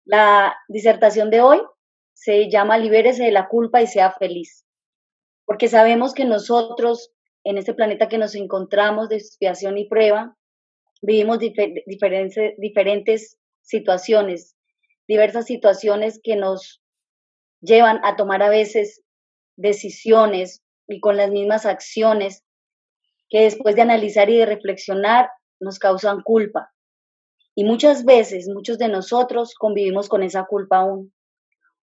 La disertación de hoy se llama Libérese de la culpa y sea feliz, porque sabemos que nosotros, en este planeta que nos encontramos de expiación y prueba, vivimos diferentes situaciones, diversas situaciones que nos llevan a tomar a veces decisiones y con las mismas acciones que después de analizar y de reflexionar nos causan culpa. Y muchas veces, muchos de nosotros convivimos con esa culpa aún.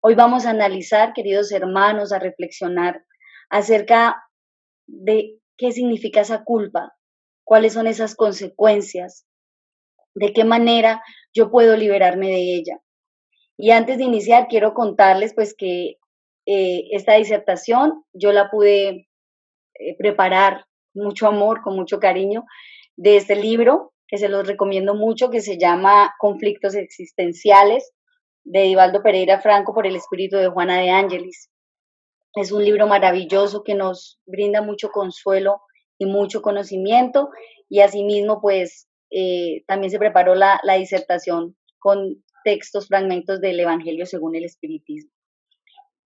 Hoy vamos a analizar, queridos hermanos, a reflexionar acerca de qué significa esa culpa, cuáles son esas consecuencias, de qué manera yo puedo liberarme de ella. Y antes de iniciar, quiero contarles pues que esta disertación yo la pude preparar con mucho amor, con mucho cariño, de este libro que se los recomiendo mucho, que se llama Conflictos Existenciales, de Divaldo Pereira Franco por el espíritu de Juana de Ángelis. Es un libro maravilloso que nos brinda mucho consuelo y mucho conocimiento y asimismo pues también se preparó la disertación con textos, fragmentos del Evangelio según el Espiritismo.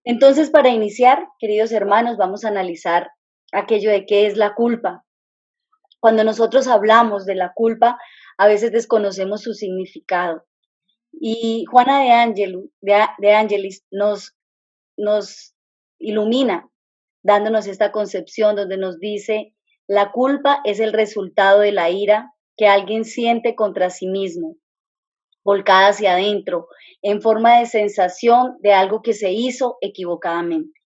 Entonces, para iniciar, queridos hermanos, vamos a analizar aquello de qué es la culpa. Cuando nosotros hablamos de la culpa, a veces desconocemos su significado. Y Juana de Ángelis nos ilumina, dándonos esta concepción donde nos dice, la culpa es el resultado de la ira que alguien siente contra sí mismo, volcada hacia adentro, en forma de sensación de algo que se hizo equivocadamente.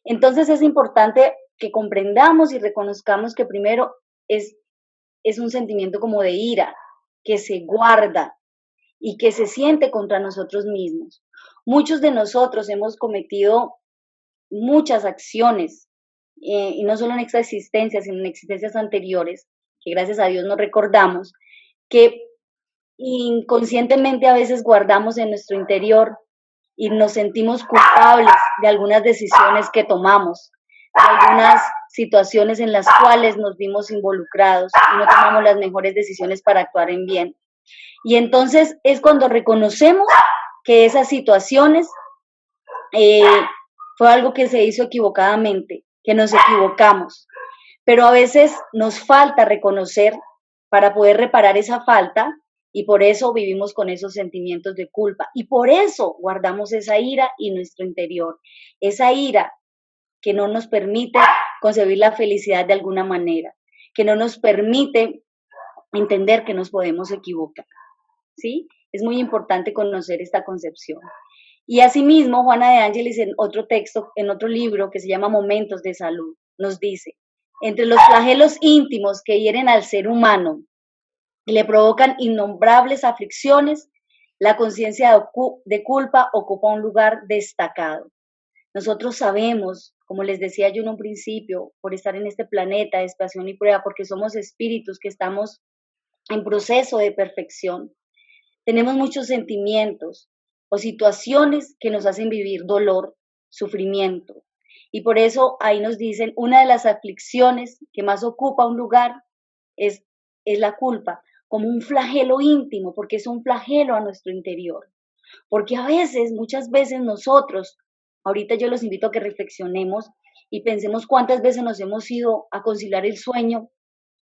Entonces es importante que comprendamos y reconozcamos que primero es un sentimiento como de ira, que se guarda y que se siente contra nosotros mismos. Muchos de nosotros hemos cometido muchas acciones, y no solo en esta existencia, sino en existencias anteriores, que gracias a Dios nos recordamos, que inconscientemente a veces guardamos en nuestro interior y nos sentimos culpables de algunas decisiones que tomamos, de algunas situaciones en las cuales nos vimos involucrados y no tomamos las mejores decisiones para actuar en bien. Y entonces es cuando reconocemos que esas situaciones eh, fue algo que se hizo equivocadamente, que nos equivocamos. Pero a veces nos falta reconocer para poder reparar esa falta y por eso vivimos con esos sentimientos de culpa y por eso guardamos esa ira en nuestro interior, esa ira que no nos permite concebir la felicidad de alguna manera, que no nos permite entender que nos podemos equivocar, ¿sí? Es muy importante conocer esta concepción. Y asimismo, Juana de Ángeles en otro texto, en otro libro que se llama Momentos de Salud, nos dice, entre los flagelos íntimos que hieren al ser humano y le provocan innombrables aflicciones, la conciencia de culpa ocupa un lugar destacado. Nosotros sabemos, como les decía yo en un principio, por estar en este planeta de expiación y prueba, porque somos espíritus que estamos en proceso de perfección, tenemos muchos sentimientos o situaciones que nos hacen vivir dolor, sufrimiento. Y por eso ahí nos dicen, una de las aflicciones que más ocupa un lugar es, es la culpa, como un flagelo íntimo, porque es un flagelo a nuestro interior. Porque a veces, muchas veces nosotros, ahorita yo los invito a que reflexionemos y pensemos cuántas veces nos hemos ido a conciliar el sueño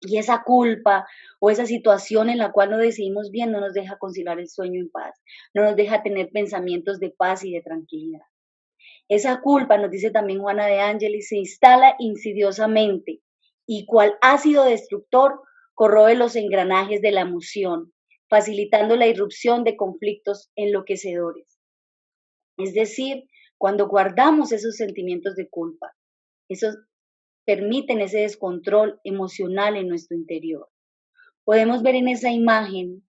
y esa culpa o esa situación en la cual no decidimos bien no nos deja conciliar el sueño en paz, no nos deja tener pensamientos de paz y de tranquilidad. Esa culpa, nos dice también Juana de Ángeles, se instala insidiosamente y cual ácido destructor corroe los engranajes de la emoción, facilitando la irrupción de conflictos enloquecedores. Es decir, cuando guardamos esos sentimientos de culpa, esos permiten ese descontrol emocional en nuestro interior. Podemos ver en esa imagen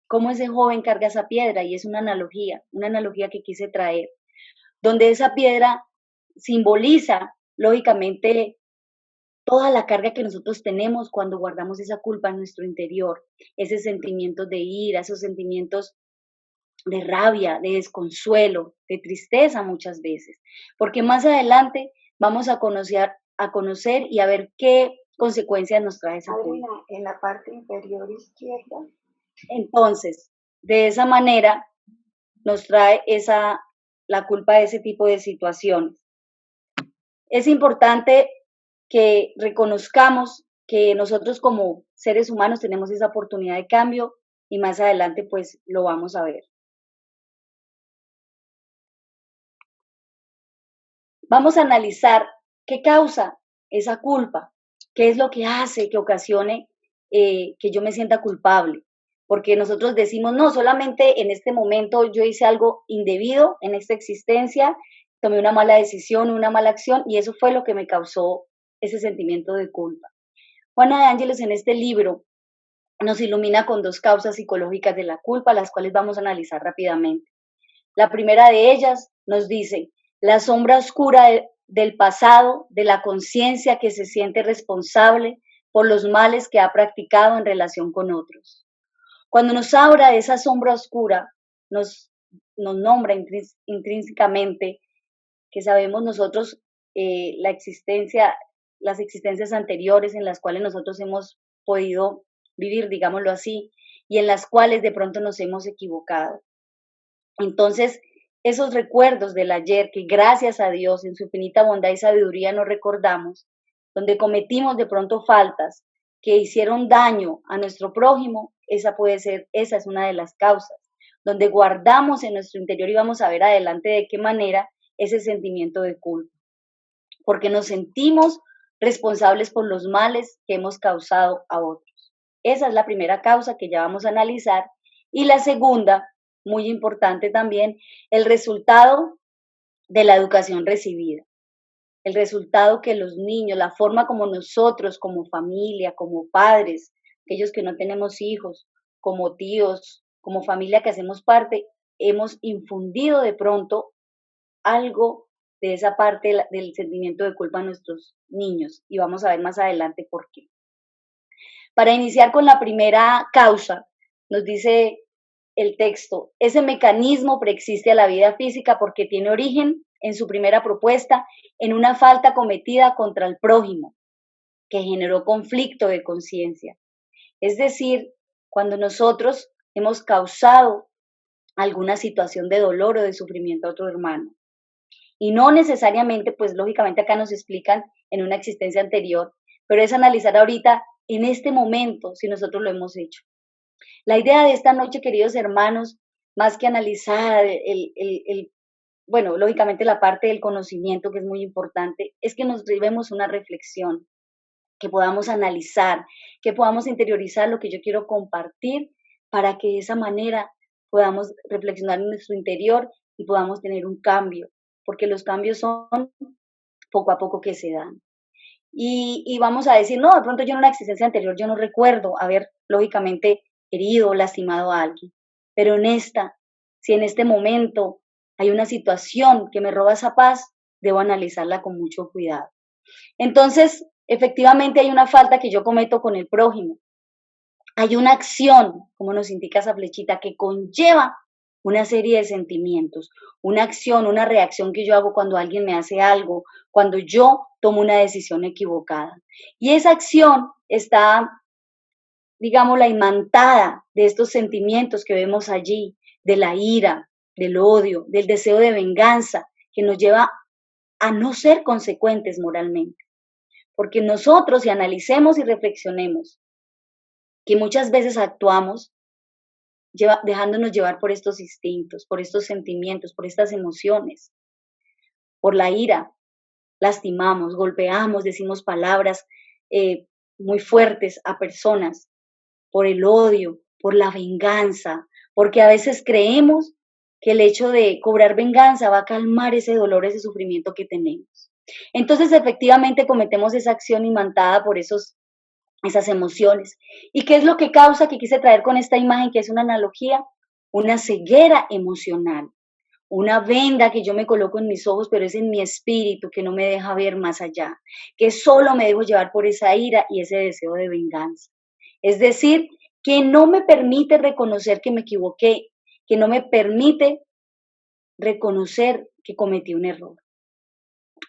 cómo ese joven carga esa piedra y es una analogía que quise traer, donde esa piedra simboliza, lógicamente, toda la carga que nosotros tenemos cuando guardamos esa culpa en nuestro interior, ese sentimiento de ira, esos sentimientos de rabia, de desconsuelo, de tristeza muchas veces, porque más adelante vamos a conocer y a ver qué consecuencias nos trae esa culpa. En la parte inferior izquierda. Entonces, de esa manera, nos trae la culpa de ese tipo de situaciones. Es importante que reconozcamos que nosotros como seres humanos tenemos esa oportunidad de cambio y más adelante pues lo vamos a ver. Vamos a analizar qué causa esa culpa, qué es lo que hace que ocasione que yo me sienta culpable. Porque nosotros decimos, no, solamente en este momento yo hice algo indebido en esta existencia, tomé una mala decisión, una mala acción, y eso fue lo que me causó ese sentimiento de culpa. Juana de Ángeles en este libro nos ilumina con dos causas psicológicas de la culpa, las cuales vamos a analizar rápidamente. La primera de ellas nos dice, la sombra oscura del pasado, de la conciencia que se siente responsable por los males que ha practicado en relación con otros. Cuando nos habla de esa sombra oscura, nos nombra intrínsecamente que sabemos nosotros las existencias anteriores en las cuales nosotros hemos podido vivir, digámoslo así, y en las cuales de pronto nos hemos equivocado. Entonces, esos recuerdos del ayer que gracias a Dios en su infinita bondad y sabiduría nos recordamos, donde cometimos de pronto faltas que hicieron daño a nuestro prójimo, esa es una de las causas, donde guardamos en nuestro interior y vamos a ver adelante de qué manera ese sentimiento de culpa, porque nos sentimos responsables por los males que hemos causado a otros. Esa es la primera causa que ya vamos a analizar. Y la segunda, muy importante también, el resultado de la educación recibida. El resultado que los niños, la forma como nosotros, como familia, como padres, aquellos que no tenemos hijos, como tíos, como familia que hacemos parte, hemos infundido de pronto algo de esa parte del sentimiento de culpa a nuestros niños. Y vamos a ver más adelante por qué. Para iniciar con la primera causa, nos dice el texto, ese mecanismo preexiste a la vida física porque tiene origen, en su primera propuesta, en una falta cometida contra el prójimo, que generó conflicto de conciencia. Es decir, cuando nosotros hemos causado alguna situación de dolor o de sufrimiento a otro hermano. Y no necesariamente, pues lógicamente acá nos explican en una existencia anterior, pero es analizar ahorita, en este momento, si nosotros lo hemos hecho. La idea de esta noche, queridos hermanos, más que analizar bueno, lógicamente la parte del conocimiento, que es muy importante, es que nos llevemos una reflexión, que podamos analizar, que podamos interiorizar lo que yo quiero compartir para que de esa manera podamos reflexionar en nuestro interior y podamos tener un cambio, porque los cambios son poco a poco que se dan. Y vamos a decir, no, de pronto yo en una existencia anterior yo no recuerdo haber, lógicamente, herido o lastimado a alguien, pero si en este momento hay una situación que me roba esa paz, debo analizarla con mucho cuidado. Entonces, efectivamente hay una falta que yo cometo con el prójimo. Hay una acción, como nos indica esa flechita, que conlleva una serie de sentimientos, una acción, una reacción que yo hago cuando alguien me hace algo, cuando yo tomo una decisión equivocada. Y esa acción está, digámosla, imantada de estos sentimientos que vemos allí, de la ira, del odio, del deseo de venganza, que nos lleva a no ser consecuentes moralmente. Porque nosotros, si analicemos y reflexionemos, que muchas veces actuamos dejándonos llevar por estos instintos, por estos sentimientos, por estas emociones, por la ira, lastimamos, golpeamos, decimos palabras muy fuertes a personas, por el odio, por la venganza, porque a veces creemos que el hecho de cobrar venganza va a calmar ese dolor, ese sufrimiento que tenemos. Entonces, efectivamente, cometemos esa acción imantada por esas emociones. ¿Y qué es lo que causa que quise traer con esta imagen, que es una analogía? Una ceguera emocional, una venda que yo me coloco en mis ojos, pero es en mi espíritu que no me deja ver más allá, que solo me dejo llevar por esa ira y ese deseo de venganza. Es decir, que no me permite reconocer que me equivoqué, que no me permite reconocer que cometí un error.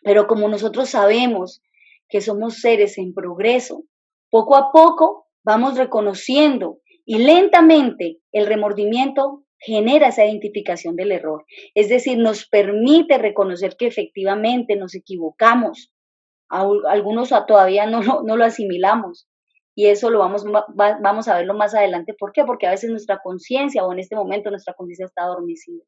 Pero como nosotros sabemos que somos seres en progreso, poco a poco vamos reconociendo y lentamente el remordimiento genera esa identificación del error. Es decir, nos permite reconocer que efectivamente nos equivocamos. Algunos todavía no lo asimilamos. Y eso lo vamos a verlo más adelante. ¿Por qué? Porque a veces nuestra conciencia, o en este momento nuestra conciencia está adormecida.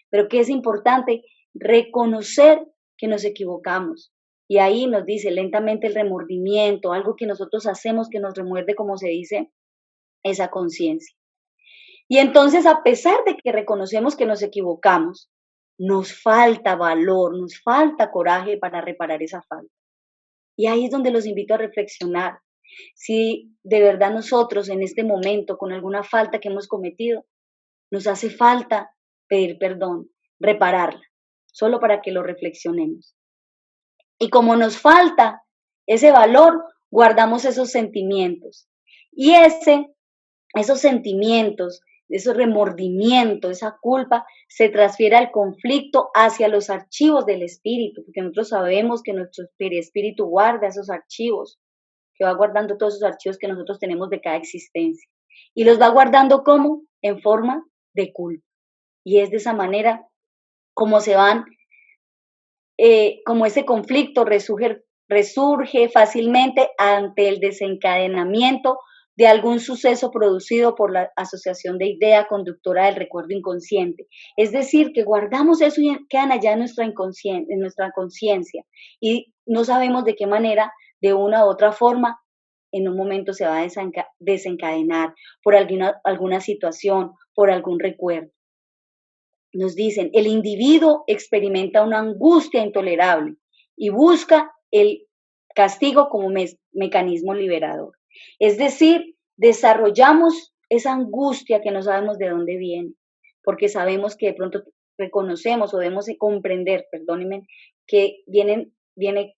Pero que es importante reconocer que nos equivocamos. Y ahí nos dice lentamente el remordimiento, algo que nosotros hacemos que nos remuerde, como se dice, esa conciencia. Y entonces, a pesar de que reconocemos que nos equivocamos, nos falta valor, nos falta coraje para reparar esa falta. Y ahí es donde los invito a reflexionar. Si de verdad nosotros en este momento, con alguna falta que hemos cometido, nos hace falta pedir perdón, repararla, solo para que lo reflexionemos. Y como nos falta ese valor, guardamos esos sentimientos. Y esos sentimientos, ese remordimiento, esa culpa, se transfiere al conflicto hacia los archivos del espíritu, porque nosotros sabemos que nuestro espíritu guarda esos archivos, que va guardando todos esos archivos que nosotros tenemos de cada existencia. Y los va guardando ¿cómo? En forma de culpa. Y es de esa manera como se van, como ese conflicto resurge fácilmente ante el desencadenamiento de algún suceso producido por la asociación de idea conductora del recuerdo inconsciente. Es decir, que guardamos eso y quedan allá en nuestra conciencia y no sabemos de qué manera, de una u otra forma, en un momento se va a desencadenar por alguna situación, por algún recuerdo. Nos dicen, el individuo experimenta una angustia intolerable y busca el castigo como mecanismo liberador. Es decir, desarrollamos esa angustia que no sabemos de dónde viene, porque sabemos que de pronto reconocemos o debemos comprender, perdónenme, que viene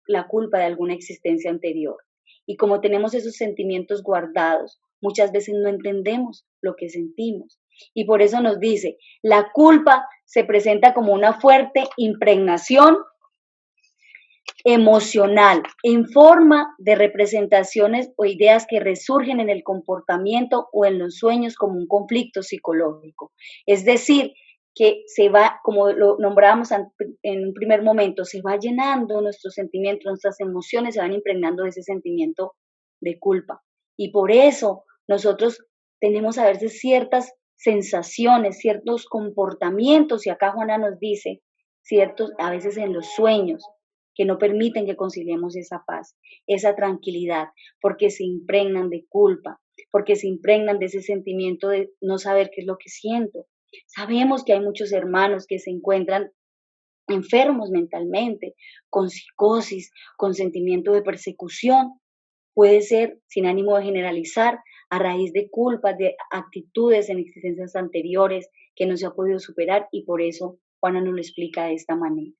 la culpa de alguna existencia anterior. Y como tenemos esos sentimientos guardados, muchas veces no entendemos lo que sentimos. Y por eso nos dice, la culpa se presenta como una fuerte impregnación emocional en forma de representaciones o ideas que resurgen en el comportamiento o en los sueños como un conflicto psicológico. Es decir, que se va, como lo nombrábamos en un primer momento, se va llenando nuestros sentimientos, nuestras emociones se van impregnando de ese sentimiento de culpa. Y por eso nosotros tenemos a veces ciertas sensaciones, ciertos comportamientos, y acá Juana nos dice, ciertos, a veces en los sueños, que no permiten que conciliemos esa paz, esa tranquilidad, porque se impregnan de culpa, porque se impregnan de ese sentimiento de no saber qué es lo que siento. Sabemos que hay muchos hermanos que se encuentran enfermos mentalmente, con psicosis, con sentimiento de persecución. Puede ser, sin ánimo de generalizar, a raíz de culpas, de actitudes en existencias anteriores que no se ha podido superar, y por eso Juana nos lo explica de esta manera.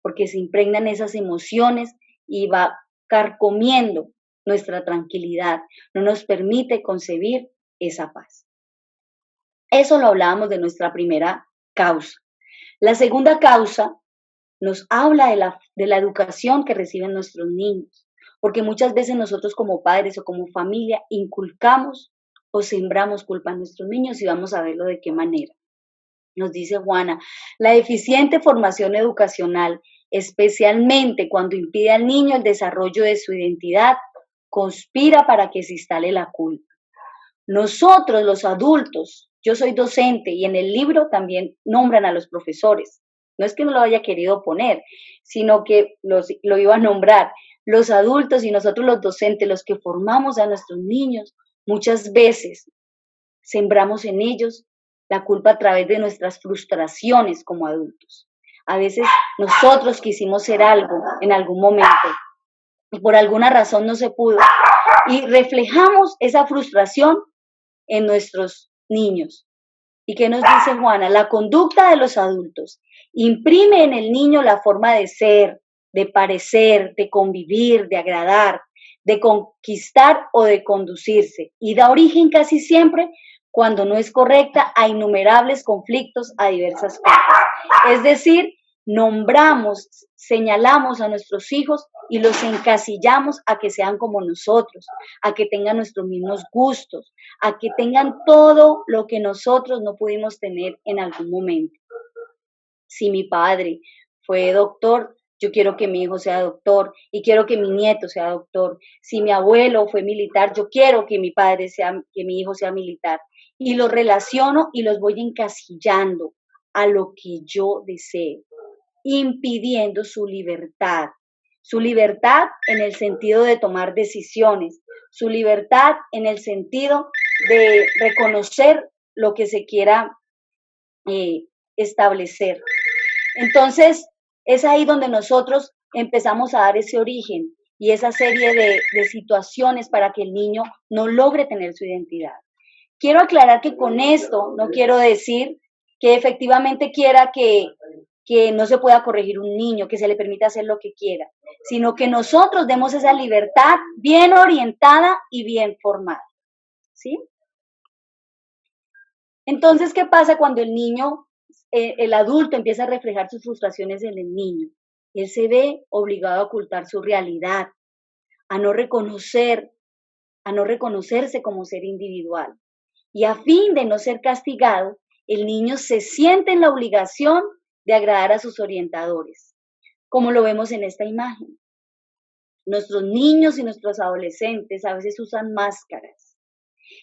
Porque se impregnan esas emociones y va carcomiendo nuestra tranquilidad, no nos permite concebir esa paz. Eso lo hablábamos de nuestra primera causa. La segunda causa nos habla de la educación que reciben nuestros niños, porque muchas veces nosotros como padres o como familia inculcamos o sembramos culpa a nuestros niños, y vamos a verlo de qué manera. Nos dice Juana, la deficiente formación educacional, especialmente cuando impide al niño el desarrollo de su identidad, conspira para que se instale la culpa. Nosotros, los adultos, yo soy docente y en el libro también nombran a los profesores. No es que no lo haya querido poner, sino que lo iba a nombrar. Los adultos y nosotros los docentes, los que formamos a nuestros niños, muchas veces sembramos en ellos la culpa a través de nuestras frustraciones como adultos. A veces nosotros quisimos ser algo en algún momento y por alguna razón no se pudo, y reflejamos esa frustración en nuestros niños. ¿Y qué nos dice Juana? La conducta de los adultos imprime en el niño la forma de ser, de parecer, de convivir, de agradar, de conquistar o de conducirse, y da origen casi siempre, cuando no es correcta, a innumerables conflictos, a diversas cosas. Es decir, nombramos, señalamos a nuestros hijos y los encasillamos a que sean como nosotros, a que tengan nuestros mismos gustos, a que tengan todo lo que nosotros no pudimos tener en algún momento. Si mi padre fue doctor, yo quiero que mi hijo sea doctor y quiero que mi nieto sea doctor. Si mi abuelo fue militar, yo quiero que que mi hijo sea militar. Y los relaciono y los voy encasillando a lo que yo deseo, impidiendo su libertad en el sentido de tomar decisiones, su libertad en el sentido de reconocer lo que se quiera establecer. Entonces, es ahí donde nosotros empezamos a dar ese origen y esa serie de situaciones para que el niño no logre tener su identidad. Quiero aclarar que con esto no quiero decir que efectivamente quiera que no se pueda corregir un niño, que se le permita hacer lo que quiera, sino que nosotros demos esa libertad bien orientada y bien formada. ¿Sí? Entonces, ¿qué pasa cuando el adulto empieza a reflejar sus frustraciones en el niño? Él se ve obligado a ocultar su realidad, a no reconocerse como ser individual. Y a fin de no ser castigado, el niño se siente en la obligación de agradar a sus orientadores, como lo vemos en esta imagen. Nuestros niños y nuestros adolescentes a veces usan máscaras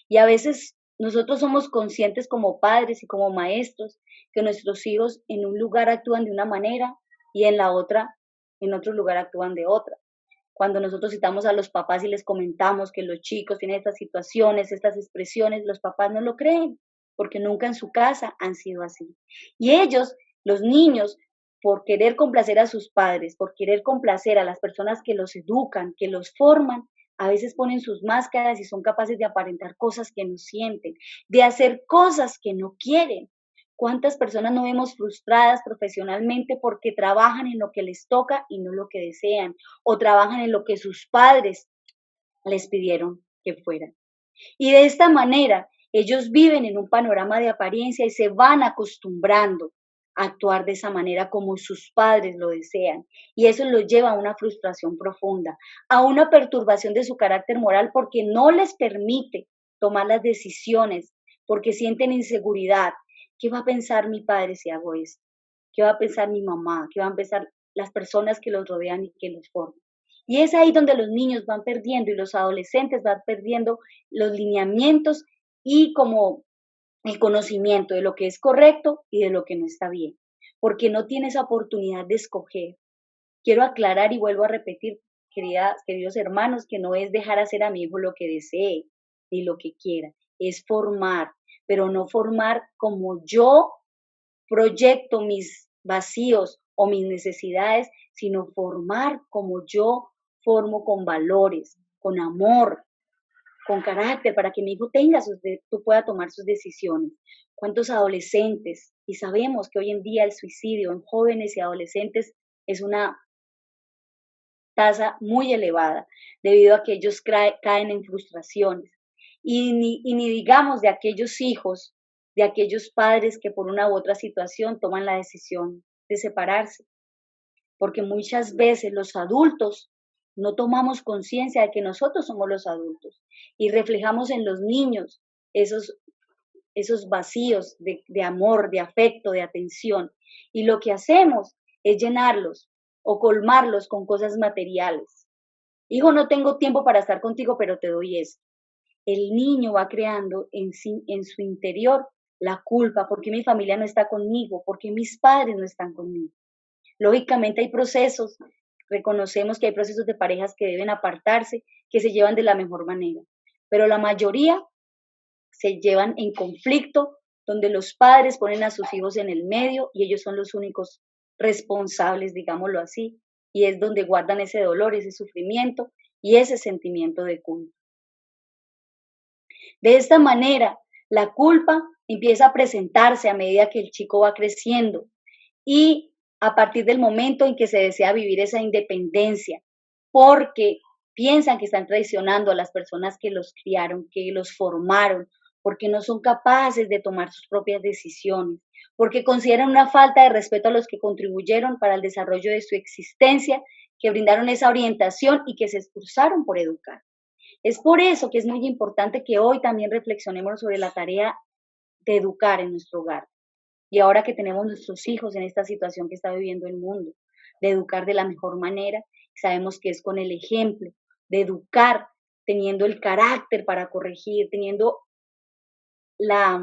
y a veces nosotros somos conscientes como padres y como maestros que nuestros hijos en un lugar actúan de una manera y en otro lugar actúan de otra. Cuando nosotros citamos a los papás y les comentamos que los chicos tienen estas situaciones, estas expresiones, los papás no lo creen, porque nunca en su casa han sido así. Y ellos, los niños, por querer complacer a sus padres, por querer complacer a las personas que los educan, que los forman, a veces ponen sus máscaras y son capaces de aparentar cosas que no sienten, de hacer cosas que no quieren. ¿Cuántas personas no vemos frustradas profesionalmente porque trabajan en lo que les toca y no lo que desean? O trabajan en lo que sus padres les pidieron que fueran. Y de esta manera, ellos viven en un panorama de apariencia y se van acostumbrando a actuar de esa manera como sus padres lo desean. Y eso los lleva a una frustración profunda, a una perturbación de su carácter moral porque no les permite tomar las decisiones, porque sienten inseguridad. ¿Qué va a pensar mi padre si hago esto? ¿Qué va a pensar mi mamá? ¿Qué van a pensar las personas que los rodean y que los forman? Y es ahí donde los niños van perdiendo y los adolescentes van perdiendo los lineamientos y como el conocimiento de lo que es correcto y de lo que no está bien, porque no tiene esa oportunidad de escoger. Quiero aclarar y vuelvo a repetir, queridos hermanos, que no es dejar hacer a mi hijo lo que desee ni lo que quiera, es formar, pero no formar como yo proyecto mis vacíos o mis necesidades, sino formar como yo formo con valores, con amor, con carácter, para que mi hijo pueda tomar sus decisiones. ¿Cuántos adolescentes? Y sabemos que hoy en día el suicidio en jóvenes y adolescentes es una tasa muy elevada, debido a que ellos caen en frustraciones. Y ni digamos de aquellos hijos, de aquellos padres que por una u otra situación toman la decisión de separarse, porque muchas veces los adultos no tomamos conciencia de que nosotros somos los adultos y reflejamos en los niños esos vacíos de amor, de afecto, de atención. Y lo que hacemos es llenarlos o colmarlos con cosas materiales. Hijo, no tengo tiempo para estar contigo, pero te doy esto. El niño va creando en su interior la culpa, porque mi familia no está conmigo, porque mis padres no están conmigo. Lógicamente hay procesos, reconocemos que hay procesos de parejas que deben apartarse, que se llevan de la mejor manera, pero la mayoría se llevan en conflicto, donde los padres ponen a sus hijos en el medio y ellos son los únicos responsables, digámoslo así, y es donde guardan ese dolor, ese sufrimiento y ese sentimiento de culpa. De esta manera, la culpa empieza a presentarse a medida que el chico va creciendo y a partir del momento en que se desea vivir esa independencia, porque piensan que están traicionando a las personas que los criaron, que los formaron, porque no son capaces de tomar sus propias decisiones, porque consideran una falta de respeto a los que contribuyeron para el desarrollo de su existencia, que brindaron esa orientación y que se esforzaron por educar. Es por eso que es muy importante que hoy también reflexionemos sobre la tarea de educar en nuestro hogar. Y ahora que tenemos nuestros hijos en esta situación que está viviendo el mundo, de educar de la mejor manera, sabemos que es con el ejemplo, de educar teniendo el carácter para corregir, teniendo la,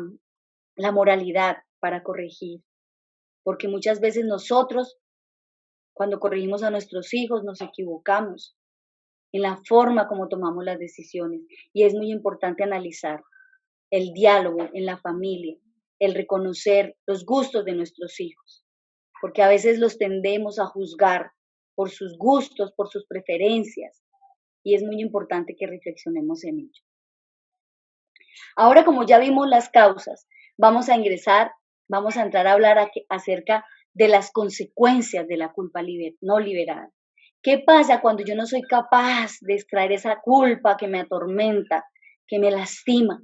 la moralidad para corregir, porque muchas veces nosotros, cuando corregimos a nuestros hijos, nos equivocamos en la forma como tomamos las decisiones y es muy importante analizar el diálogo en la familia, el reconocer los gustos de nuestros hijos, porque a veces los tendemos a juzgar por sus gustos, por sus preferencias, y es muy importante que reflexionemos en ello. Ahora, como ya vimos las causas, vamos a entrar a hablar acerca de las consecuencias de la culpa no liberada. ¿Qué pasa cuando yo no soy capaz de extraer esa culpa que me atormenta, que me lastima?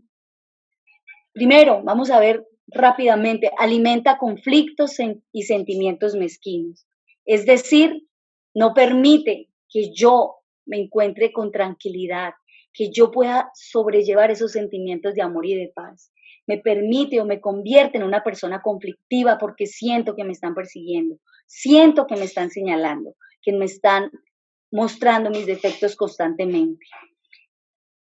Primero, vamos a ver rápidamente, alimenta conflictos y sentimientos mezquinos. Es decir, no permite que yo me encuentre con tranquilidad, que yo pueda sobrellevar esos sentimientos de amor y de paz. Me permite o me convierte en una persona conflictiva porque siento que me están persiguiendo, siento que me están señalando, que me están mostrando mis defectos constantemente.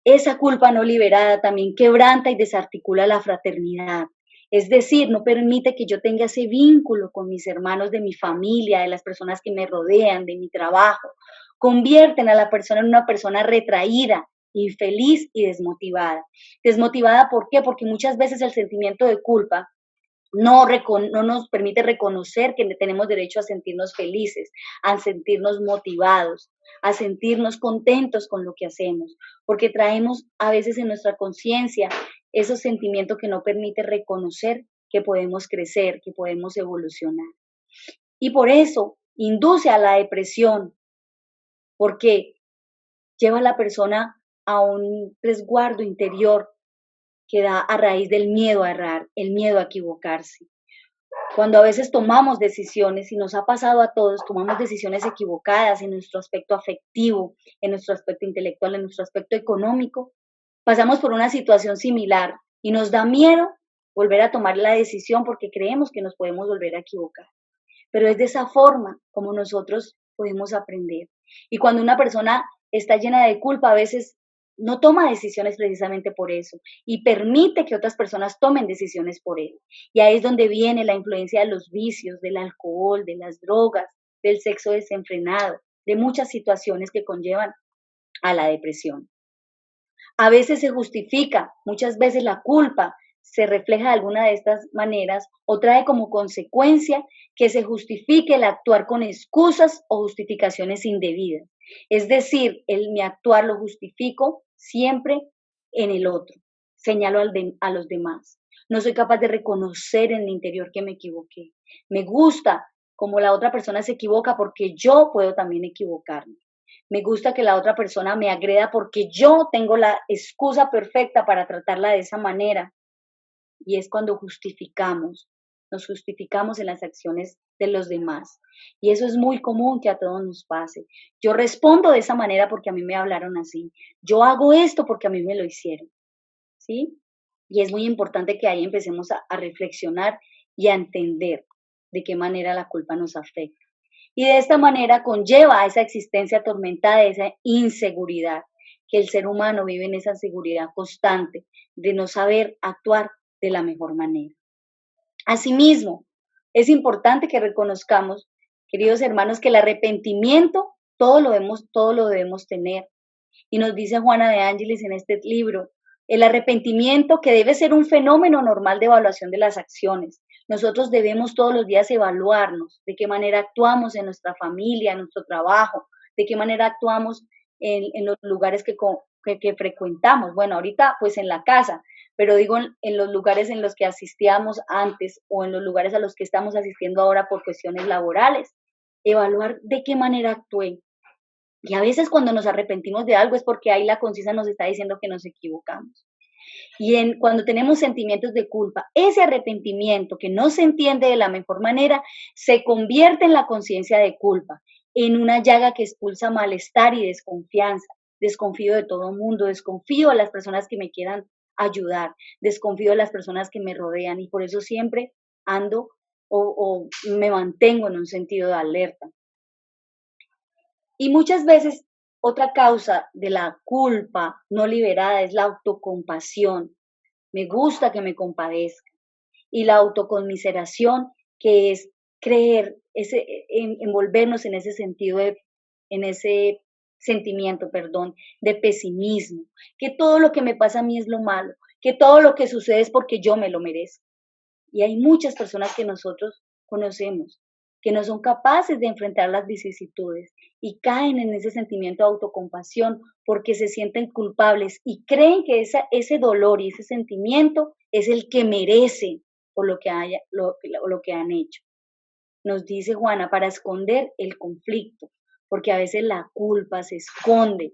Esa culpa no liberada también quebranta y desarticula la fraternidad. Es decir, no permite que yo tenga ese vínculo con mis hermanos de mi familia, de las personas que me rodean, de mi trabajo. Convierten a la persona en una persona retraída, infeliz y desmotivada. Desmotivada, ¿por qué? Porque muchas veces el sentimiento de culpa no nos permite reconocer que tenemos derecho a sentirnos felices, a sentirnos motivados, a sentirnos contentos con lo que hacemos, porque traemos a veces en nuestra conciencia esos sentimientos que no permite reconocer que podemos crecer, que podemos evolucionar. Y por eso induce a la depresión, porque lleva a la persona a un resguardo interior que da a raíz del miedo a errar, el miedo a equivocarse. Cuando a veces tomamos decisiones, y nos ha pasado a todos, tomamos decisiones equivocadas en nuestro aspecto afectivo, en nuestro aspecto intelectual, en nuestro aspecto económico, pasamos por una situación similar y nos da miedo volver a tomar la decisión porque creemos que nos podemos volver a equivocar. Pero es de esa forma como nosotros podemos aprender. Y cuando una persona está llena de culpa, a veces no toma decisiones precisamente por eso y permite que otras personas tomen decisiones por él. Y ahí es donde viene la influencia de los vicios, del alcohol, de las drogas, del sexo desenfrenado, de muchas situaciones que conllevan a la depresión. A veces se justifica, muchas veces la culpa se refleja de alguna de estas maneras o trae como consecuencia que se justifique el actuar con excusas o justificaciones indebidas. Es decir, mi actuar lo justifico siempre en el otro, señalo a los demás. No soy capaz de reconocer en mi interior que me equivoqué. Me gusta como la otra persona se equivoca porque yo puedo también equivocarme. Me gusta que la otra persona me agreda porque yo tengo la excusa perfecta para tratarla de esa manera. Y es cuando nos justificamos en las acciones de los demás. Y eso es muy común que a todos nos pase. Yo respondo de esa manera porque a mí me hablaron así. Yo hago esto porque a mí me lo hicieron. ¿Sí? Y es muy importante que ahí empecemos a reflexionar y a entender de qué manera la culpa nos afecta. Y de esta manera conlleva a esa existencia atormentada, esa inseguridad, que el ser humano vive en esa inseguridad constante de no saber actuar de la mejor manera. Asimismo, es importante que reconozcamos, queridos hermanos, que el arrepentimiento todo lo debemos tener. Y nos dice Juana de Ángeles en este libro, el arrepentimiento que debe ser un fenómeno normal de evaluación de las acciones. Nosotros debemos todos los días evaluarnos, de qué manera actuamos en nuestra familia, en nuestro trabajo, de qué manera actuamos en los lugares que frecuentamos. Bueno, ahorita pues en la casa, pero digo en los lugares en los que asistíamos antes o en los lugares a los que estamos asistiendo ahora por cuestiones laborales. Evaluar de qué manera actué. Y a veces cuando nos arrepentimos de algo es porque ahí la conciencia nos está diciendo que nos equivocamos. Y cuando tenemos sentimientos de culpa, ese arrepentimiento que no se entiende de la mejor manera, se convierte en la conciencia de culpa, en una llaga que expulsa malestar y desconfianza. Desconfío de todo el mundo, desconfío de las personas que me quieran ayudar, desconfío de las personas que me rodean y por eso siempre ando o me mantengo en un sentido de alerta. Y muchas veces otra causa de la culpa no liberada es la autocompasión. Me gusta que me compadezca. Y la autoconmiseración, que es creer, envolvernos en ese sentido en ese sentimiento, perdón, de pesimismo, que todo lo que me pasa a mí es lo malo, que todo lo que sucede es porque yo me lo merezco. Y hay muchas personas que nosotros conocemos que no son capaces de enfrentar las vicisitudes y caen en ese sentimiento de autocompasión porque se sienten culpables y creen que ese dolor y ese sentimiento es el que merecen por lo que han hecho. Nos dice Juana, para esconder el conflicto, porque a veces la culpa se esconde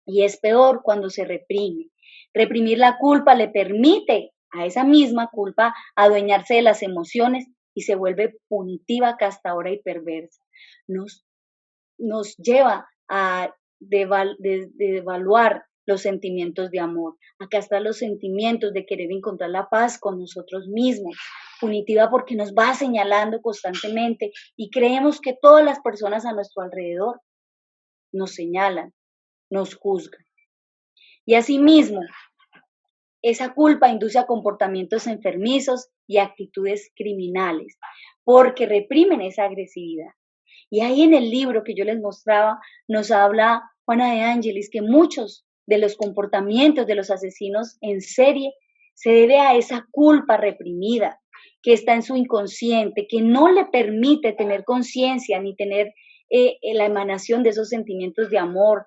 y es peor cuando se reprime. Reprimir la culpa le permite a esa misma culpa adueñarse de las emociones y se vuelve punitiva, castadora y perversa. Nos lleva a devaluar los sentimientos de amor, a castrar los sentimientos de querer encontrar la paz con nosotros mismos. Punitiva porque nos va señalando constantemente y creemos que todas las personas a nuestro alrededor nos señalan, nos juzgan. Y asimismo, esa culpa induce a comportamientos enfermizos y actitudes criminales, porque reprimen esa agresividad. Y ahí en el libro que yo les mostraba, nos habla Juana de Ángelis que muchos de los comportamientos de los asesinos en serie se debe a esa culpa reprimida que está en su inconsciente, que no le permite tener conciencia ni tener la emanación de esos sentimientos de amor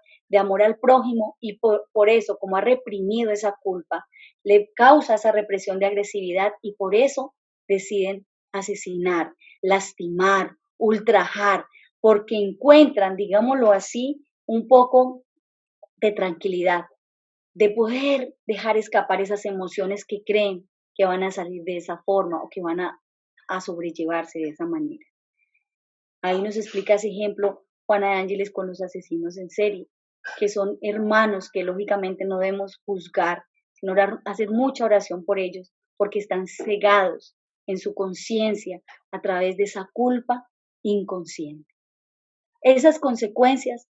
al prójimo, y por eso, como ha reprimido esa culpa, le causa esa represión de agresividad y por eso deciden asesinar, lastimar, ultrajar, porque encuentran, digámoslo así, un poco de tranquilidad, de poder dejar escapar esas emociones que creen que van a salir de esa forma o que van a sobrellevarse de esa manera. Ahí nos explica ese ejemplo Juana de Ángeles con los asesinos en serie, que son hermanos que lógicamente no debemos juzgar, sino hacer mucha oración por ellos, porque están cegados en su conciencia a través de esa culpa inconsciente. Esas consecuencias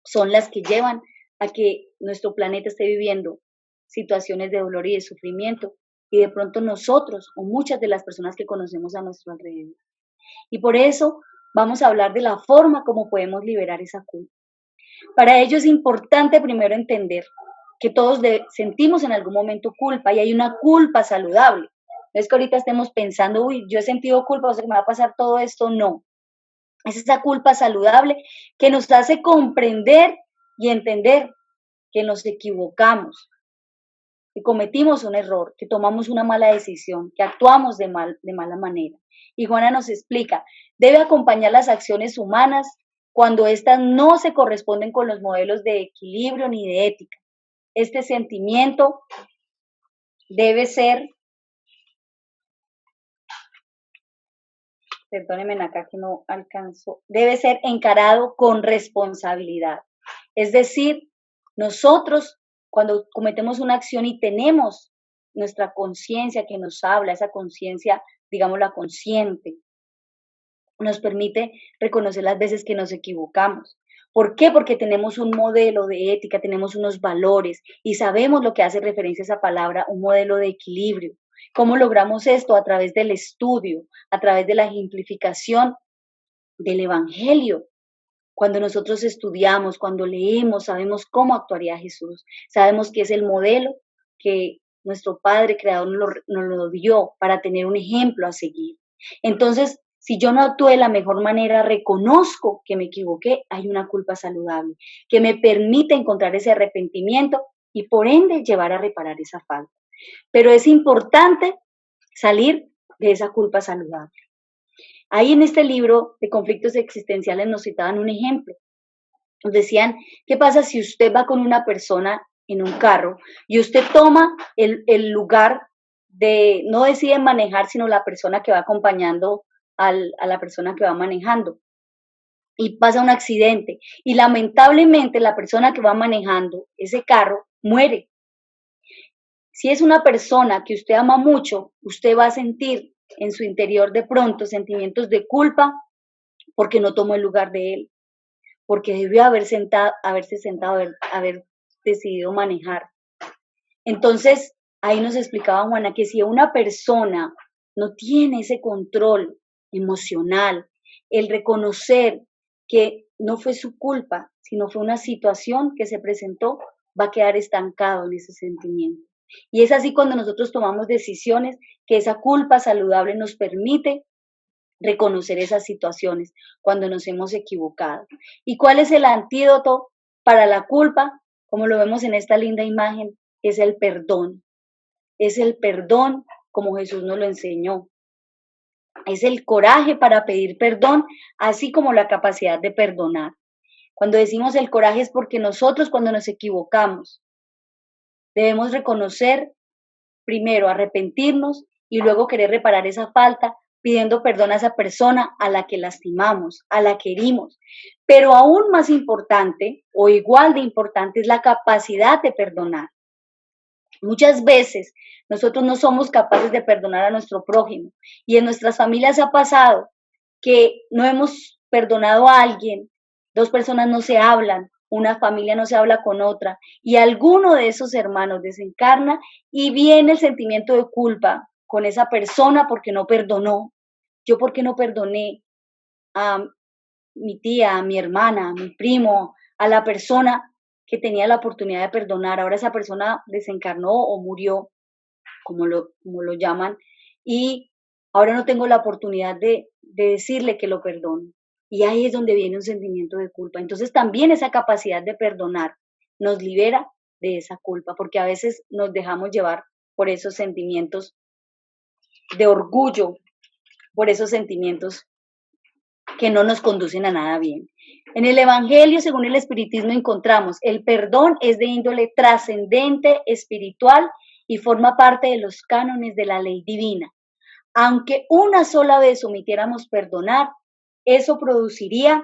son las que llevan a que nuestro planeta esté viviendo situaciones de dolor y de sufrimiento, y de pronto nosotros o muchas de las personas que conocemos a nuestro alrededor. Y por eso vamos a hablar de la forma como podemos liberar esa culpa. Para ello es importante primero entender que todos sentimos en algún momento culpa y hay una culpa saludable. No es que ahorita estemos pensando, uy, yo he sentido culpa, o sea que me va a pasar todo esto. No. Es esa culpa saludable que nos hace comprender y entender que nos equivocamos, que cometimos un error, que tomamos una mala decisión, que actuamos de mala manera. Y Juana nos explica, debe acompañar las acciones humanas cuando éstas no se corresponden con los modelos de equilibrio ni de ética. Este sentimiento debe ser, perdónenme acá que no alcanzo, debe ser encarado con responsabilidad. Es decir, nosotros cuando cometemos una acción y tenemos nuestra conciencia que nos habla, esa conciencia, digamos, la consciente, nos permite reconocer las veces que nos equivocamos. ¿Por qué? Porque tenemos un modelo de ética, tenemos unos valores y sabemos lo que hace referencia a esa palabra, un modelo de equilibrio. ¿Cómo logramos esto? A través del estudio, a través de la ejemplificación del Evangelio. Cuando nosotros estudiamos, cuando leemos, sabemos cómo actuaría Jesús, sabemos que es el modelo que nuestro Padre Creador nos lo dio para tener un ejemplo a seguir. Entonces, si yo no actué de la mejor manera, reconozco que me equivoqué, hay una culpa saludable, que me permite encontrar ese arrepentimiento y por ende llevar a reparar esa falta. Pero es importante salir de esa culpa saludable. Ahí en este libro de conflictos existenciales nos citaban un ejemplo. Nos decían, ¿qué pasa si usted va con una persona en un carro y usted toma el lugar de, no decide manejar, sino la persona que va acompañando a la persona que va manejando y pasa un accidente y lamentablemente la persona que va manejando ese carro muere. Si es una persona que usted ama mucho, usted va a sentir en su interior de pronto sentimientos de culpa porque no tomó el lugar de él, porque debió haberse sentado, haber decidido manejar. Entonces, ahí nos explicaba Juana que si una persona no tiene ese control emocional, el reconocer que no fue su culpa, sino fue una situación que se presentó, va a quedar estancado en ese sentimiento. Y es así cuando nosotros tomamos decisiones que esa culpa saludable nos permite reconocer esas situaciones cuando nos hemos equivocado. ¿Y cuál es el antídoto para la culpa? Como lo vemos en esta linda imagen, es el perdón. Es el perdón como Jesús nos lo enseñó. Es el coraje para pedir perdón, así como la capacidad de perdonar. Cuando decimos el coraje es porque nosotros cuando nos equivocamos debemos reconocer, primero arrepentirnos y luego querer reparar esa falta pidiendo perdón a esa persona a la que lastimamos, a la que herimos. Pero aún más importante o igual de importante es la capacidad de perdonar. Muchas veces nosotros no somos capaces de perdonar a nuestro prójimo y en nuestras familias ha pasado que no hemos perdonado a alguien, dos personas no se hablan, una familia no se habla con otra y alguno de esos hermanos desencarna y viene el sentimiento de culpa con esa persona porque no perdonó. Yo porque no perdoné a mi tía, a mi hermana, a mi primo, a la persona que tenía la oportunidad de perdonar. Ahora esa persona desencarnó o murió, como lo llaman, y ahora no tengo la oportunidad de decirle que lo perdono. Y ahí es donde viene un sentimiento de culpa. Entonces también esa capacidad de perdonar nos libera de esa culpa, porque a veces nos dejamos llevar por esos sentimientos de orgullo, por esos sentimientos que no nos conducen a nada bien. En el Evangelio, según el Espiritismo, encontramos el perdón es de índole trascendente, espiritual y forma parte de los cánones de la ley divina. Aunque una sola vez omitiéramos perdonar, eso produciría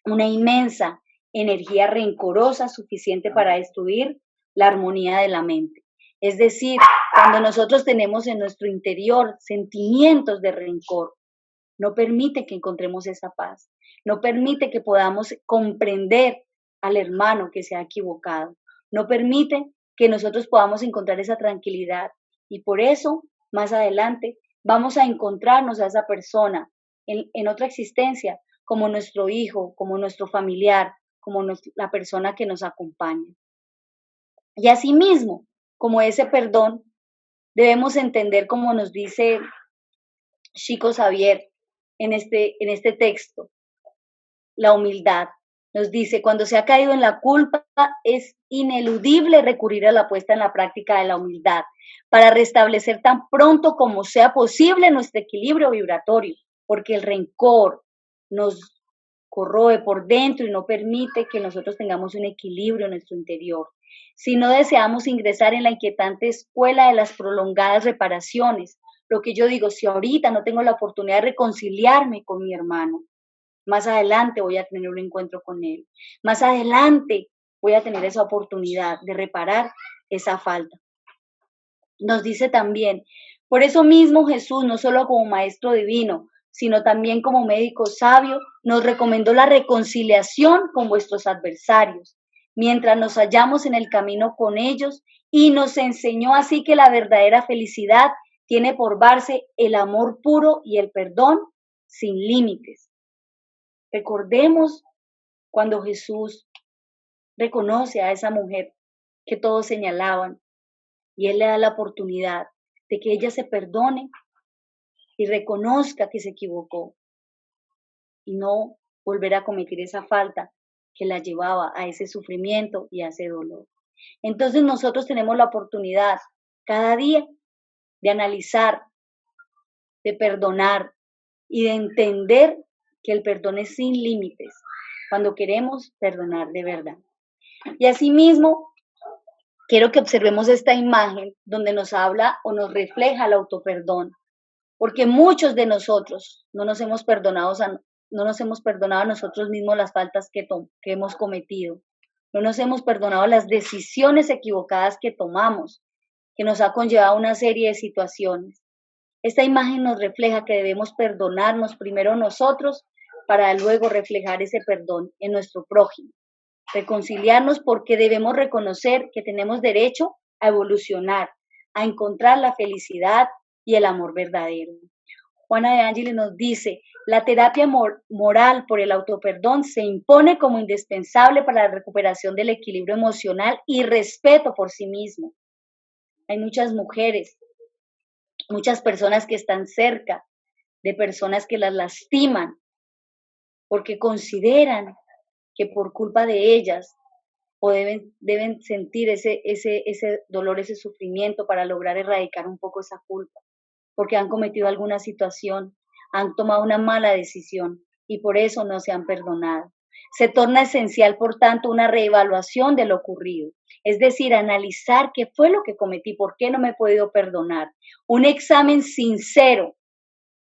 una inmensa energía rencorosa suficiente para destruir la armonía de la mente. Es decir, cuando nosotros tenemos en nuestro interior sentimientos de rencor, no permite que encontremos esa paz, no permite que podamos comprender al hermano que se ha equivocado, no permite que nosotros podamos encontrar esa tranquilidad y por eso más adelante vamos a encontrarnos a esa persona en otra existencia como nuestro hijo, como nuestro familiar, como la persona que nos acompaña. Y asimismo, como ese perdón, debemos entender, como nos dice Chico Xavier, en este texto, la humildad. Nos dice, cuando se ha caído en la culpa, es ineludible recurrir a la puesta en la práctica de la humildad para restablecer tan pronto como sea posible nuestro equilibrio vibratorio, porque el rencor nos corroe por dentro y no permite que nosotros tengamos un equilibrio en nuestro interior. Si no deseamos ingresar en la inquietante escuela de las prolongadas reparaciones, lo que yo digo, si ahorita no tengo la oportunidad de reconciliarme con mi hermano, más adelante voy a tener un encuentro con él. Más adelante voy a tener esa oportunidad de reparar esa falta. Nos dice también, por eso mismo Jesús, no solo como maestro divino, sino también como médico sabio, nos recomendó la reconciliación con vuestros adversarios, mientras nos hallamos en el camino con ellos, y nos enseñó así que la verdadera felicidad tiene por base el amor puro y el perdón sin límites. Recordemos cuando Jesús reconoce a esa mujer que todos señalaban y Él le da la oportunidad de que ella se perdone y reconozca que se equivocó y no volver a cometer esa falta que la llevaba a ese sufrimiento y a ese dolor. Entonces nosotros tenemos la oportunidad cada día de analizar, de perdonar y de entender que el perdón es sin límites cuando queremos perdonar de verdad. Y asimismo, quiero que observemos esta imagen donde nos habla o nos refleja el autoperdón, porque muchos de nosotros no nos hemos perdonado a nosotros mismos las faltas que hemos cometido, no nos hemos perdonado las decisiones equivocadas que tomamos, que nos ha conllevado una serie de situaciones. Esta imagen nos refleja que debemos perdonarnos primero nosotros para luego reflejar ese perdón en nuestro prójimo. Reconciliarnos porque debemos reconocer que tenemos derecho a evolucionar, a encontrar la felicidad y el amor verdadero. Juana de Ángeles nos dice, la terapia moral por el autoperdón se impone como indispensable para la recuperación del equilibrio emocional y respeto por sí mismo. Hay muchas mujeres, muchas personas que están cerca de personas que las lastiman porque consideran que por culpa de ellas o deben sentir ese dolor, ese sufrimiento para lograr erradicar un poco esa culpa, porque han cometido alguna situación, han tomado una mala decisión y por eso no se han perdonado. Se torna esencial, por tanto, una reevaluación de lo ocurrido, es decir, analizar qué fue lo que cometí, por qué no me he podido perdonar. Un examen sincero,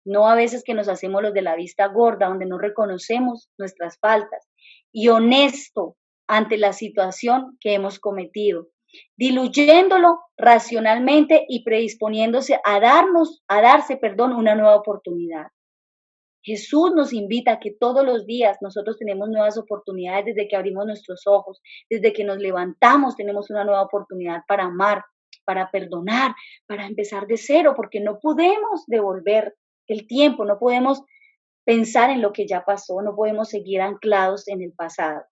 no a veces que nos hacemos los de la vista gorda, donde no reconocemos nuestras faltas, y honesto ante la situación que hemos cometido, diluyéndolo racionalmente y predisponiéndose a darse, una nueva oportunidad. Jesús nos invita a que todos los días nosotros tenemos nuevas oportunidades desde que abrimos nuestros ojos, desde que nos levantamos tenemos una nueva oportunidad para amar, para perdonar, para empezar de cero, porque no podemos devolver el tiempo, no podemos pensar en lo que ya pasó, no podemos seguir anclados en el pasado.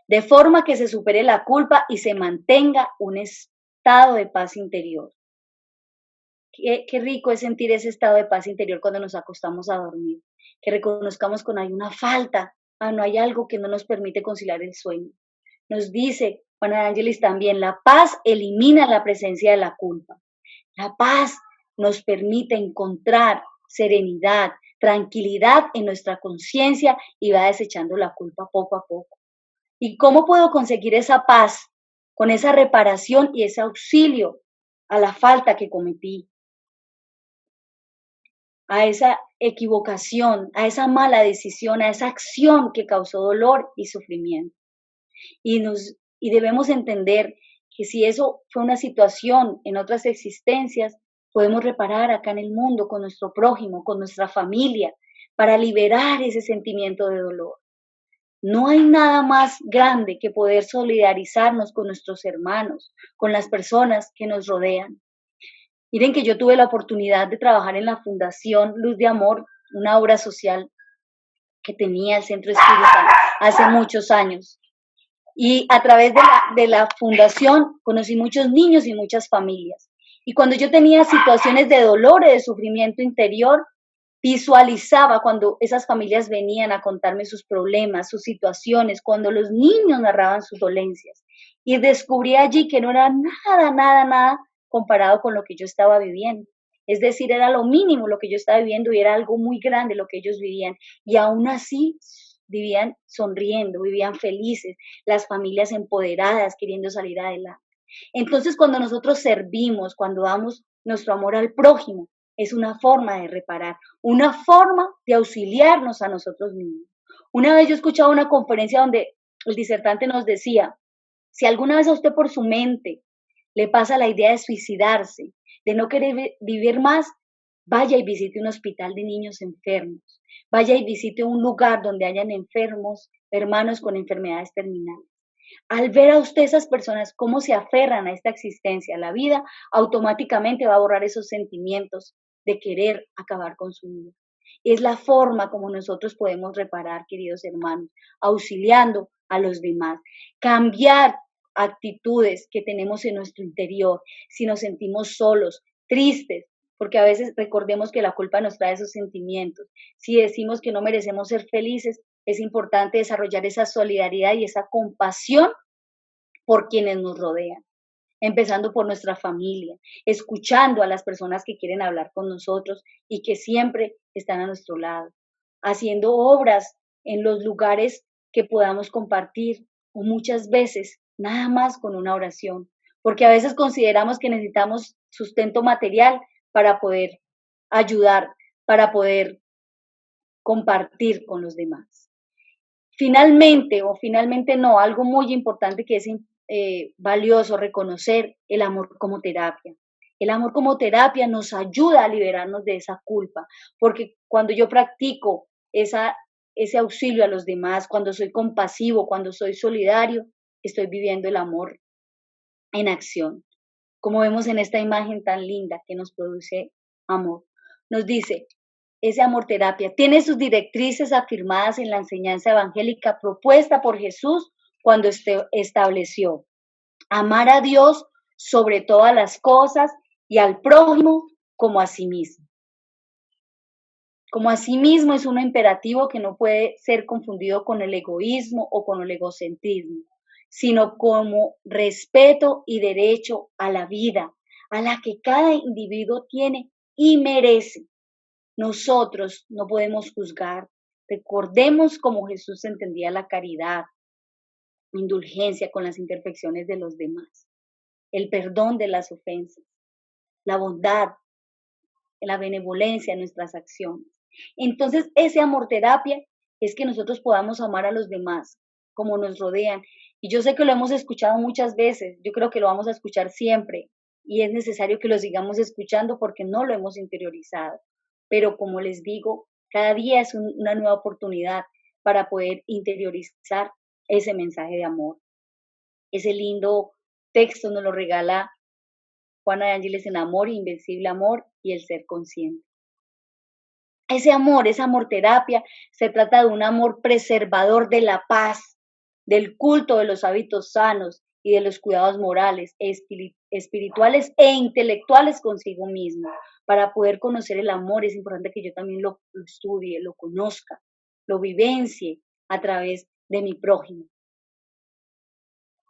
De forma que se supere la culpa y se mantenga un estado de paz interior. Qué rico es sentir ese estado de paz interior cuando nos acostamos a dormir, que reconozcamos que no hay una falta, no hay algo que no nos permite conciliar el sueño. Nos dice Juana de Ángeles también, la paz elimina la presencia de la culpa. La paz nos permite encontrar serenidad, tranquilidad en nuestra conciencia y va desechando la culpa poco a poco. ¿Y cómo puedo conseguir esa paz? Con esa reparación y ese auxilio a la falta que cometí, a esa equivocación, a esa mala decisión, a esa acción que causó dolor y sufrimiento. Y debemos entender que si eso fue una situación en otras existencias, podemos reparar acá en el mundo con nuestro prójimo, con nuestra familia, para liberar ese sentimiento de dolor. No hay nada más grande que poder solidarizarnos con nuestros hermanos, con las personas que nos rodean. Miren que yo tuve la oportunidad de trabajar en la Fundación Luz de Amor, una obra social que tenía el Centro Espírita hace muchos años. Y a través de la fundación conocí muchos niños y muchas familias. Y cuando yo tenía situaciones de dolor y de sufrimiento interior, visualizaba cuando esas familias venían a contarme sus problemas, sus situaciones, cuando los niños narraban sus dolencias. Y descubrí allí que no era nada comparado con lo que yo estaba viviendo. Es decir, era lo mínimo lo que yo estaba viviendo y era algo muy grande lo que ellos vivían. Y aún así vivían sonriendo, vivían felices, las familias empoderadas, queriendo salir adelante. Entonces, cuando nosotros servimos, cuando damos nuestro amor al prójimo, es una forma de reparar, una forma de auxiliarnos a nosotros mismos. Una vez yo escuchaba una conferencia donde el disertante nos decía, si alguna vez a usted por su mente le pasa la idea de suicidarse, de no querer vivir más, vaya y visite un hospital de niños enfermos, vaya y visite un lugar donde hayan enfermos, hermanos con enfermedades terminales. Al ver a usted esas personas cómo se aferran a esta existencia, a la vida, automáticamente va a borrar esos sentimientos de querer acabar con su vida. Es la forma como nosotros podemos reparar, queridos hermanos, auxiliando a los demás, cambiar actitudes que tenemos en nuestro interior, si nos sentimos solos, tristes, porque a veces recordemos que la culpa nos trae esos sentimientos. Si decimos que no merecemos ser felices, es importante desarrollar esa solidaridad y esa compasión por quienes nos rodean, empezando por nuestra familia, escuchando a las personas que quieren hablar con nosotros y que siempre están a nuestro lado, haciendo obras en los lugares que podamos compartir o muchas veces nada más con una oración, porque a veces consideramos que necesitamos sustento material para poder ayudar, para poder compartir con los demás. Finalmente, o finalmente no, algo muy importante que es valioso reconocer el amor como terapia. El amor como terapia nos ayuda a liberarnos de esa culpa, porque cuando yo practico ese auxilio a los demás, cuando soy compasivo, cuando soy solidario, estoy viviendo el amor en acción, como vemos en esta imagen tan linda que nos produce amor. Nos dice, ese amor terapia tiene sus directrices afirmadas en la enseñanza evangélica propuesta por Jesús cuando estableció amar a Dios sobre todas las cosas y al prójimo como a sí mismo. Como a sí mismo es un imperativo que no puede ser confundido con el egoísmo o con el egocentrismo, sino como respeto y derecho a la vida, a la que cada individuo tiene y merece. Nosotros no podemos juzgar. Recordemos cómo Jesús entendía la caridad, indulgencia con las imperfecciones de los demás, el perdón de las ofensas, la bondad, la benevolencia en nuestras acciones. Entonces, ese amor terapia es que nosotros podamos amar a los demás como nos rodean. Y yo sé que lo hemos escuchado muchas veces, yo creo que lo vamos a escuchar siempre y es necesario que lo sigamos escuchando porque no lo hemos interiorizado. Pero como les digo, cada día es una nueva oportunidad para poder interiorizar ese mensaje de amor. Ese lindo texto nos lo regala Juana de Ángeles en Amor, Invencible Amor y el Ser Consciente. Ese amor, esa amor terapia, se trata de un amor preservador de la paz, del culto de los hábitos sanos y de los cuidados morales, espirituales e intelectuales consigo mismo. Para poder conocer el amor es importante que yo también lo estudie, lo conozca, lo vivencie a través de mi prójimo.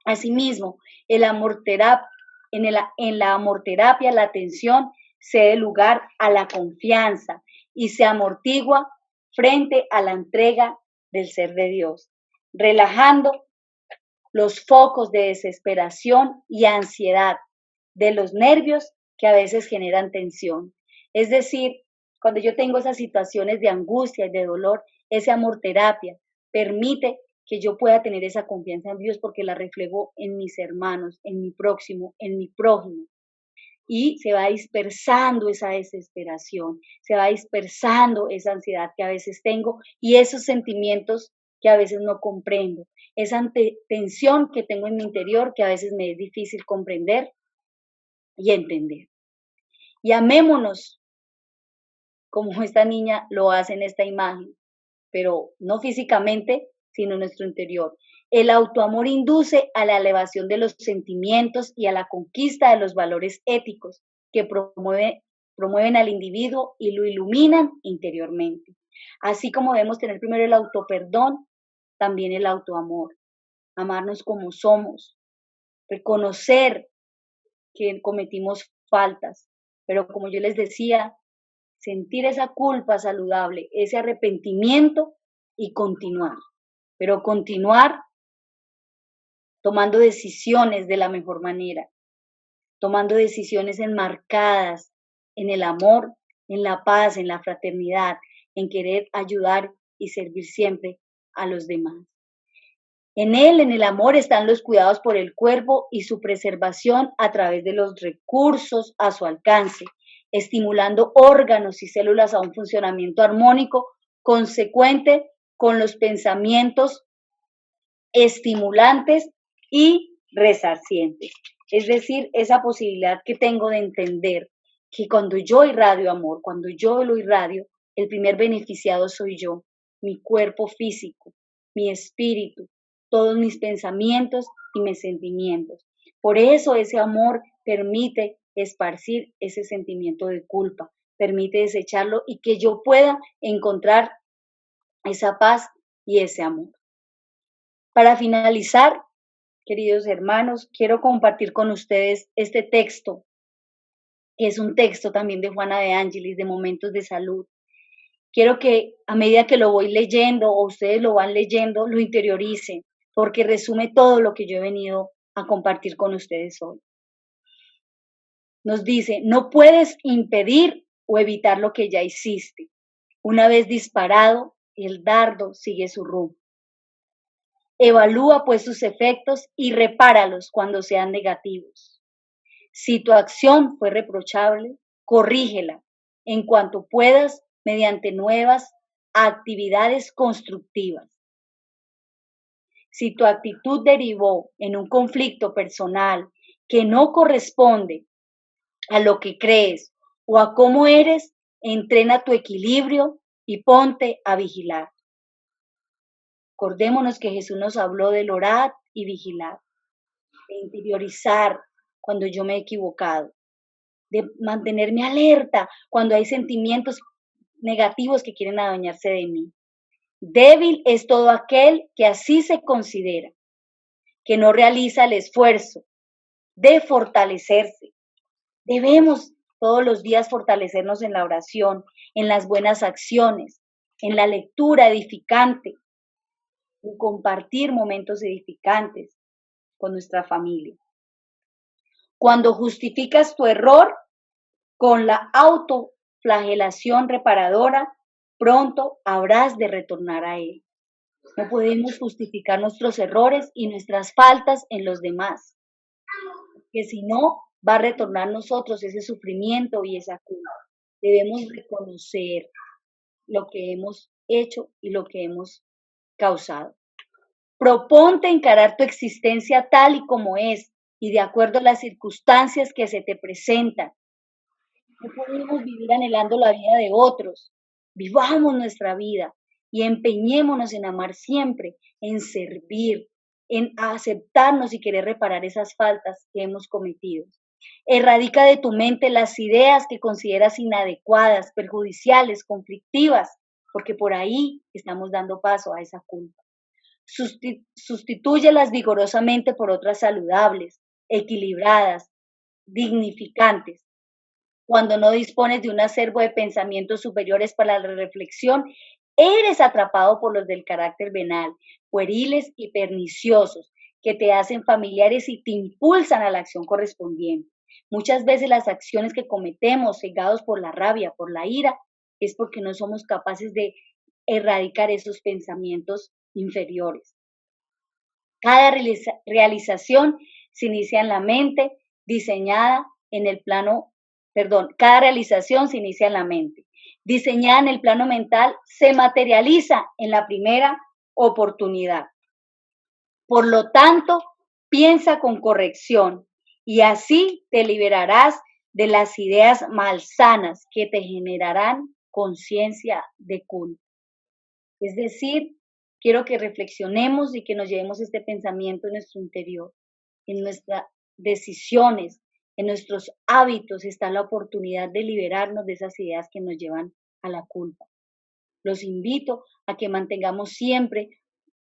Asimismo, el amor en la amorterapia la atención cede lugar a la confianza y se amortigua frente a la entrega del ser de Dios, relajando los focos de desesperación y ansiedad de los nervios que a veces generan tensión. Es decir, cuando yo tengo esas situaciones de angustia y de dolor, ese amor terapia permite que yo pueda tener esa confianza en Dios porque la reflejo en mis hermanos, en mi próximo, en mi prójimo. Y se va dispersando esa desesperación, se va dispersando esa ansiedad que a veces tengo y esos sentimientos que a veces no comprendo, esa tensión que tengo en mi interior que a veces me es difícil comprender y entender. Y amémonos como esta niña lo hace en esta imagen, pero no físicamente, sino en nuestro interior. El autoamor induce a la elevación de los sentimientos y a la conquista de los valores éticos que promueven al individuo y lo iluminan interiormente. Así como debemos tener primero el autoperdón, también el autoamor. Amarnos como somos, reconocer que cometimos faltas, pero como yo les decía, sentir esa culpa saludable, ese arrepentimiento y continuar. Pero continuar tomando decisiones de la mejor manera, tomando decisiones enmarcadas en el amor, en la paz, en la fraternidad, en querer ayudar y servir siempre a los demás. En él, en el amor, están los cuidados por el cuerpo y su preservación a través de los recursos a su alcance, estimulando órganos y células a un funcionamiento armónico consecuente con los pensamientos estimulantes y resarcientes. Es decir, esa posibilidad que tengo de entender que cuando yo irradio amor, cuando yo lo irradio, el primer beneficiado soy yo, mi cuerpo físico, mi espíritu, todos mis pensamientos y mis sentimientos. Por eso ese amor permite esparcir ese sentimiento de culpa, permite desecharlo y que yo pueda encontrar esa paz y ese amor. Para finalizar, queridos hermanos, quiero compartir con ustedes este texto, que es un texto también de Juana de Ángeles, de Momentos de Salud. Quiero que a medida que lo voy leyendo o ustedes lo van leyendo, lo interioricen, porque resume todo lo que yo he venido a compartir con ustedes hoy. Nos dice, no puedes impedir o evitar lo que ya hiciste. Una vez disparado, el dardo sigue su rumbo. Evalúa pues sus efectos y repáralos cuando sean negativos. Si tu acción fue reprochable, corrígela en cuanto puedas mediante nuevas actividades constructivas. Si tu actitud derivó en un conflicto personal que no corresponde a lo que crees o a cómo eres, entrena tu equilibrio y ponte a vigilar. Acordémonos que Jesús nos habló del orar y vigilar, de interiorizar cuando yo me he equivocado, de mantenerme alerta cuando hay sentimientos negativos que quieren adueñarse de mí. Débil es todo aquel que así se considera, que no realiza el esfuerzo de fortalecerse. Debemos todos los días fortalecernos en la oración, en las buenas acciones, en la lectura edificante, en compartir momentos edificantes con nuestra familia. Cuando justificas tu error con la autoflagelación reparadora, pronto habrás de retornar a él. No podemos justificar nuestros errores y nuestras faltas en los demás, que si no, va a retornar a nosotros ese sufrimiento y esa culpa. Debemos reconocer lo que hemos hecho y lo que hemos causado. Proponte encarar tu existencia tal y como es y de acuerdo a las circunstancias que se te presentan. No podemos vivir anhelando la vida de otros. Vivamos nuestra vida y empeñémonos en amar siempre, en servir, en aceptarnos y querer reparar esas faltas que hemos cometido. Erradica de tu mente las ideas que consideras inadecuadas, perjudiciales, conflictivas, porque por ahí estamos dando paso a esa culpa. Sustitúyelas vigorosamente por otras saludables, equilibradas, dignificantes. Cuando no dispones de un acervo de pensamientos superiores para la reflexión, eres atrapado por los del carácter venal, pueriles y perniciosos, que te hacen familiares y te impulsan a la acción correspondiente. Muchas veces las acciones que cometemos, cegados por la rabia, por la ira, es porque no somos capaces de erradicar esos pensamientos inferiores. Cada realización se inicia en la mente, diseñada en el plano, cada realización se inicia en la mente. Diseñada en el plano mental, se materializa en la primera oportunidad. Por lo tanto, piensa con corrección y así te liberarás de las ideas malsanas que te generarán conciencia de culpa. Es decir, quiero que reflexionemos y que nos llevemos este pensamiento en nuestro interior, en nuestras decisiones, en nuestros hábitos está la oportunidad de liberarnos de esas ideas que nos llevan a la culpa. Los invito a que mantengamos siempre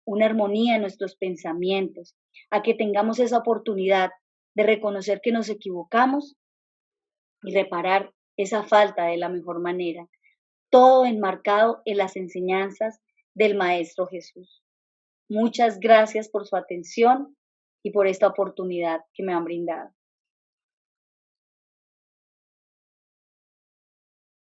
una armonía en nuestros pensamientos, a que tengamos esa oportunidad de reconocer que nos equivocamos y reparar esa falta de la mejor manera. Todo enmarcado en las enseñanzas del Maestro Jesús. Muchas gracias por su atención y por esta oportunidad que me han brindado.